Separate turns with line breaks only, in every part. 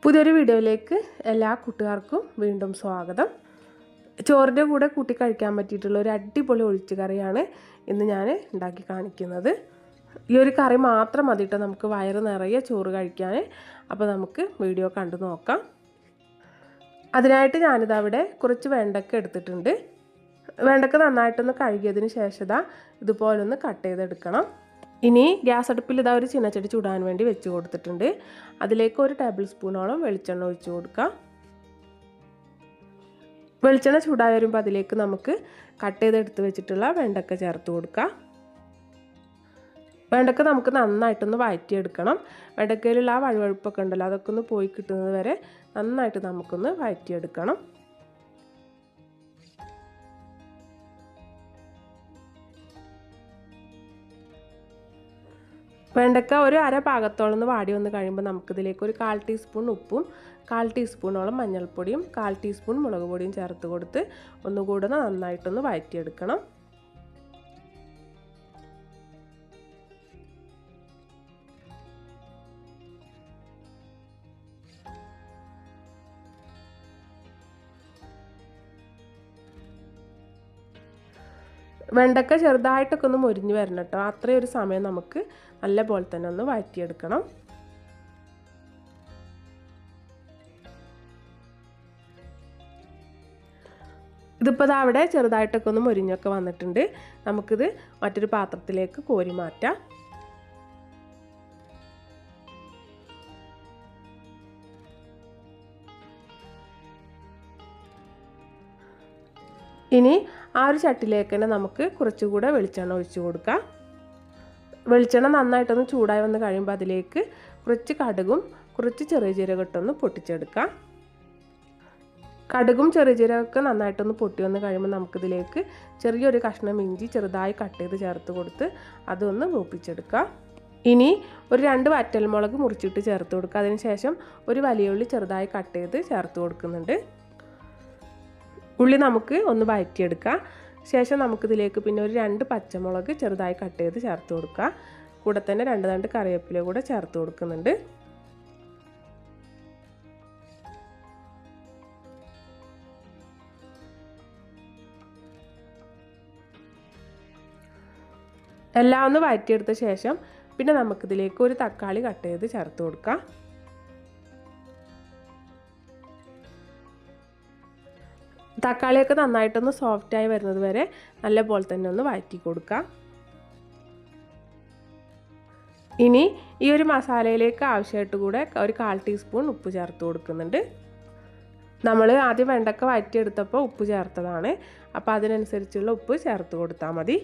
പുതിയൊരു വീഡിയോയിലേക്ക് എല്ലാ കൂട്ടുകാർക്കും വീണ്ടും സ്വാഗതം. ചോറിൻ്റെ കൂടെ കൂട്ടി കഴിക്കാൻ പറ്റിയിട്ടുള്ള ഒരു അടിപൊളി ഒഴിച്ചു കറിയാണ് ഇന്ന് ഞാൻ ഉണ്ടാക്കി കാണിക്കുന്നത്. ഈ ഒരു കറി മാത്രം മതിയിട്ട് നമുക്ക് വയറ് നിറയെ ചോറ് കഴിക്കാൻ. അപ്പോൾ നമുക്ക് വീഡിയോ കണ്ടു നോക്കാം. അതിനായിട്ട് ഞാനിതവിടെ കുറച്ച് വെണ്ടക്ക എടുത്തിട്ടുണ്ട്. വെണ്ടക്ക നന്നായിട്ടൊന്ന് കഴുകിയതിന് ശേഷം ഇതുപോലൊന്ന് കട്ട് ചെയ്തെടുക്കണം. ഇനി ഗ്യാസ് അടുപ്പിൽ ഒരു ചീനച്ചട്ടി ചൂടാൻ വേണ്ടി വെച്ച് കൊടുത്തിട്ടുണ്ട്. അതിലേക്ക് ഒരു ടേബിൾ സ്പൂണോളം വെളിച്ചെണ്ണ ഒഴിച്ചു കൊടുക്കാം. വെളിച്ചെണ്ണ ചൂടായി വരുമ്പോൾ അതിലേക്ക് നമുക്ക് കട്ട് ചെയ്തെടുത്ത് വെച്ചിട്ടുള്ള വെണ്ടക്ക ചേർത്ത് കൊടുക്കാം. വെണ്ടക്ക നമുക്ക് നന്നായിട്ടൊന്ന് വഴറ്റിയെടുക്കണം. വെണ്ടക്കയിലുള്ള ആ വഴുവഴുപ്പൊക്കെ ഉണ്ടല്ലോ, അതൊക്കെ ഒന്ന് പോയി കിട്ടുന്നത് വരെ നന്നായിട്ട് നമുക്കൊന്ന് വഴറ്റിയെടുക്കണം. വെണ്ടക്ക ഒരു അര പാകത്തോളം വാടി വന്ന് കഴിയുമ്പോൾ നമുക്കിതിലേക്ക് ഒരു 1/4 ടീസ്പൂൺ ഉപ്പും 1/4 ടീസ്പൂണോളം മഞ്ഞൾപ്പൊടിയും 1/4 ടീസ്പൂൺ മുളക് പൊടിയും ചേർത്ത് കൊടുത്ത് ഒന്നുകൂടെ നന്നായിട്ടൊന്ന് വഴറ്റിയെടുക്കണം. വെണ്ടക്ക ചെറുതായിട്ടൊക്കെ ഒന്ന് മൊരിഞ്ഞ് വരണം കേട്ടോ. അത്രയും ഒരു സമയം നമുക്ക് നല്ല പോലെ തന്നെ ഒന്ന് വഴറ്റിയെടുക്കണം. ഇതിപ്പോൾ അവിടെ ചെറുതായിട്ടൊക്കെ ഒന്ന് മൊരിഞ്ഞൊക്കെ വന്നിട്ടുണ്ട്. നമുക്കിത് മറ്റൊരു പാത്രത്തിലേക്ക് കോരി മാറ്റാം. ഇനി ആ ഒരു ചട്ടിയിലേക്ക് തന്നെ നമുക്ക് കുറച്ചുകൂടെ വെളിച്ചെണ്ണ ഒഴിച്ചു കൊടുക്കാം. വെളിച്ചെണ്ണ നന്നായിട്ടൊന്ന് ചൂടായി വന്ന് കഴിയുമ്പോൾ അതിലേക്ക് കുറച്ച് കടുകും കുറച്ച് ചെറിയ ജീരകം ഇട്ടൊന്ന് പൊട്ടിച്ചെടുക്കാം. കടുകും ചെറിയ ജീരകമൊക്കെ നന്നായിട്ടൊന്ന് പൊട്ടി വന്ന് കഴിയുമ്പോൾ നമുക്കിതിലേക്ക് ചെറിയൊരു കഷ്ണം ഇഞ്ചി ചെറുതായി കട്ട് ചെയ്ത് ചേർത്ത് കൊടുത്ത് അതൊന്ന് മൂപ്പിച്ചെടുക്കാം. ഇനി ഒരു 2 വറ്റൽമുളക് മുറിച്ചിട്ട് ചേർത്ത് കൊടുക്കുക. അതിനുശേഷം ഒരു വലിയ ഉള്ളി ചെറുതായി കട്ട് ചെയ്ത് ചേർത്ത് കൊടുക്കുന്നുണ്ട്. ഉള്ളി നമുക്ക് ഒന്ന് വഴറ്റിയെടുക്കാം. ശേഷം നമുക്കിതിലേക്ക് പിന്നെ ഒരു 2 പച്ചമുളക് ചെറുതായി കട്ട് ചെയ്ത് ചേർത്ത് കൊടുക്കുക. കൂടെ തന്നെ 2 തണ്ട് കറിവേപ്പില കൂടെ ചേർത്ത് കൊടുക്കുന്നുണ്ട്. എല്ലാം ഒന്ന് വഴറ്റിയെടുത്ത ശേഷം പിന്നെ നമുക്കിതിലേക്ക് ഒരു തക്കാളി കട്ട് ചെയ്ത് ചേർത്ത് കൊടുക്കാം. തക്കാളിയൊക്കെ നന്നായിട്ടൊന്ന് സോഫ്റ്റായി വരുന്നത് വരെ നല്ല പോലെ തന്നെ ഒന്ന് വഴറ്റി കൊടുക്കാം. ഇനി ഈ ഒരു മസാലയിലേക്ക് ആവശ്യമായിട്ട് കൂടെ ഒരു 1/4 ടീസ്പൂൺ ഉപ്പ് ചേർത്ത് കൊടുക്കുന്നുണ്ട്. നമ്മൾ ആദ്യം വെണ്ടക്ക വഴറ്റിയെടുത്തപ്പോൾ ഉപ്പ് ചേർത്തതാണ്. അപ്പോൾ അതിനനുസരിച്ചുള്ള ഉപ്പ് ചേർത്ത് കൊടുത്താൽ മതി.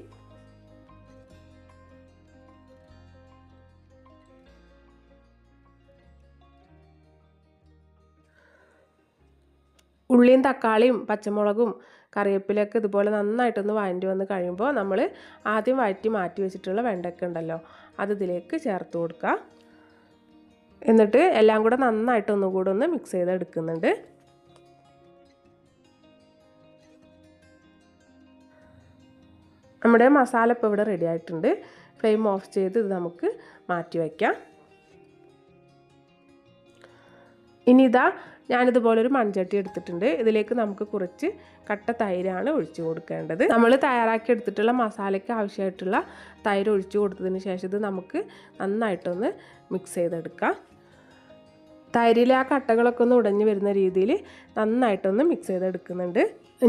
ഉള്ളിയും തക്കാളിയും പച്ചമുളകും കറിവേപ്പിലയൊക്കെ ഇതുപോലെ നന്നായിട്ടൊന്ന് വഴറ്റി വന്ന് കഴിയുമ്പോൾ നമ്മൾ ആദ്യം വഴറ്റി മാറ്റി വെച്ചിട്ടുള്ള വെണ്ടക്ക ഉണ്ടല്ലോ, അത് ഇതിലേക്ക് ചേർത്ത് കൊടുക്കുക. എന്നിട്ട് എല്ലാം കൂടെ നന്നായിട്ട് ഒന്നുകൂടെ ഒന്ന് മിക്സ് ചെയ്തെടുക്കുന്നുണ്ട്. നമ്മുടെ മസാല ഇപ്പോൾ ഇവിടെ റെഡി ആയിട്ടുണ്ട്. ഫ്ലെയിം ഓഫ് ചെയ്ത് ഇത് നമുക്ക് മാറ്റി വയ്ക്കാം. ഇനി ഞാനിതുപോലൊരു മൺചട്ടി എടുത്തിട്ടുണ്ട്. ഇതിലേക്ക് നമുക്ക് കുറച്ച് കട്ട തൈരാണ് ഒഴിച്ചു കൊടുക്കേണ്ടത്. നമ്മൾ തയ്യാറാക്കി എടുത്തിട്ടുള്ള മസാലയ്ക്ക് ആവശ്യമായിട്ടുള്ള തൈര് ഒഴിച്ചു കൊടുത്തതിന് ശേഷം ഇത് നമുക്ക് നന്നായിട്ടൊന്ന് മിക്സ് ചെയ്തെടുക്കാം. തൈരിലെ ആ കട്ടകളൊക്കെ ഒന്ന് ഉടഞ്ഞു വരുന്ന രീതിയിൽ നന്നായിട്ടൊന്ന് മിക്സ് ചെയ്തെടുക്കുന്നുണ്ട്.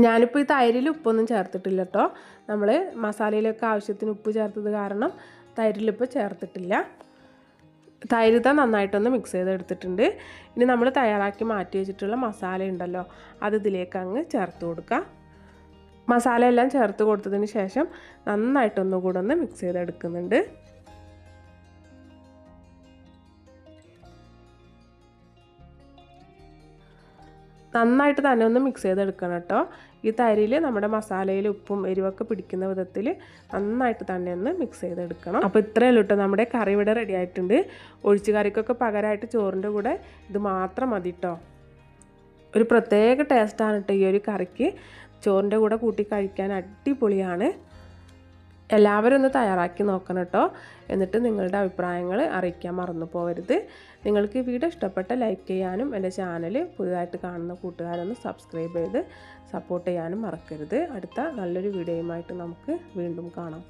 ഞാനിപ്പോൾ ഈ തൈരിൽ ഉപ്പൊന്നും ചേർത്തിട്ടില്ല കേട്ടോ. നമ്മൾ മസാലയിലൊക്കെ ആവശ്യത്തിന് ഉപ്പ് ചേർത്തത് കാരണം തൈരിലിപ്പോൾ ചേർത്തിട്ടില്ല. തൈര് നന്നായിട്ടൊന്ന് മിക്സ് ചെയ്തെടുത്തിട്ടുണ്ട്. ഇനി നമ്മൾ തയ്യാറാക്കി മാറ്റി വെച്ചിട്ടുള്ള മസാല ഉണ്ടല്ലോ, അത് ഇതിലേക്ക് അങ്ങ് ചേർത്ത് കൊടുക്കുക. മസാല എല്ലാം ചേർത്ത് കൊടുത്തതിന് ശേഷം നന്നായിട്ടൊന്നുകൂടെ ഒന്ന് മിക്സ് ചെയ്തെടുക്കുന്നുണ്ട്. നന്നായിട്ട് തന്നെ ഒന്ന് മിക്സ് ചെയ്തെടുക്കണം കേട്ടോ. ഈ തൈരിൽ നമ്മുടെ മസാലയിൽ ഉപ്പും എരിവൊക്കെ പിടിക്കുന്ന വിധത്തിൽ നന്നായിട്ട് തന്നെ ഒന്ന് മിക്സ് ചെയ്തെടുക്കണം. അപ്പോൾ ഇത്രയേ ഉള്ളൂ കേട്ടോ, നമ്മുടെ കറി ഇവിടെ റെഡി ആയിട്ടുണ്ട്. ഒഴിച്ചു കറിക്കൊക്കെ പകരമായിട്ട് ചോറിൻ്റെ കൂടെ ഇത് മാത്രം മതി കേട്ടോ. ഒരു പ്രത്യേക ടേസ്റ്റാണ് കേട്ടോ ഈ ഒരു കറിക്ക്. ചോറിൻ്റെ കൂടെ കൂട്ടി കഴിക്കാൻ അടിപൊളിയാണ്. എല്ലാവരും ഒന്ന് തയ്യാറാക്കി നോക്കണം കേട്ടോ. എന്നിട്ട് നിങ്ങളുടെ അഭിപ്രായങ്ങൾ അറിയിക്കാൻ മറന്നു പോകരുത്. നിങ്ങൾക്ക് ഈ വീഡിയോ ഇഷ്ടപ്പെട്ട ലൈക്ക് ചെയ്യാനും എൻ്റെ ചാനൽ പുതുതായിട്ട് കാണുന്ന കൂട്ടുകാരൊന്ന് സബ്സ്ക്രൈബ് ചെയ്ത് സപ്പോർട്ട് ചെയ്യാനും മറക്കരുത്. അടുത്ത നല്ലൊരു വീഡിയോയുമായിട്ട് നമുക്ക് വീണ്ടും കാണാം.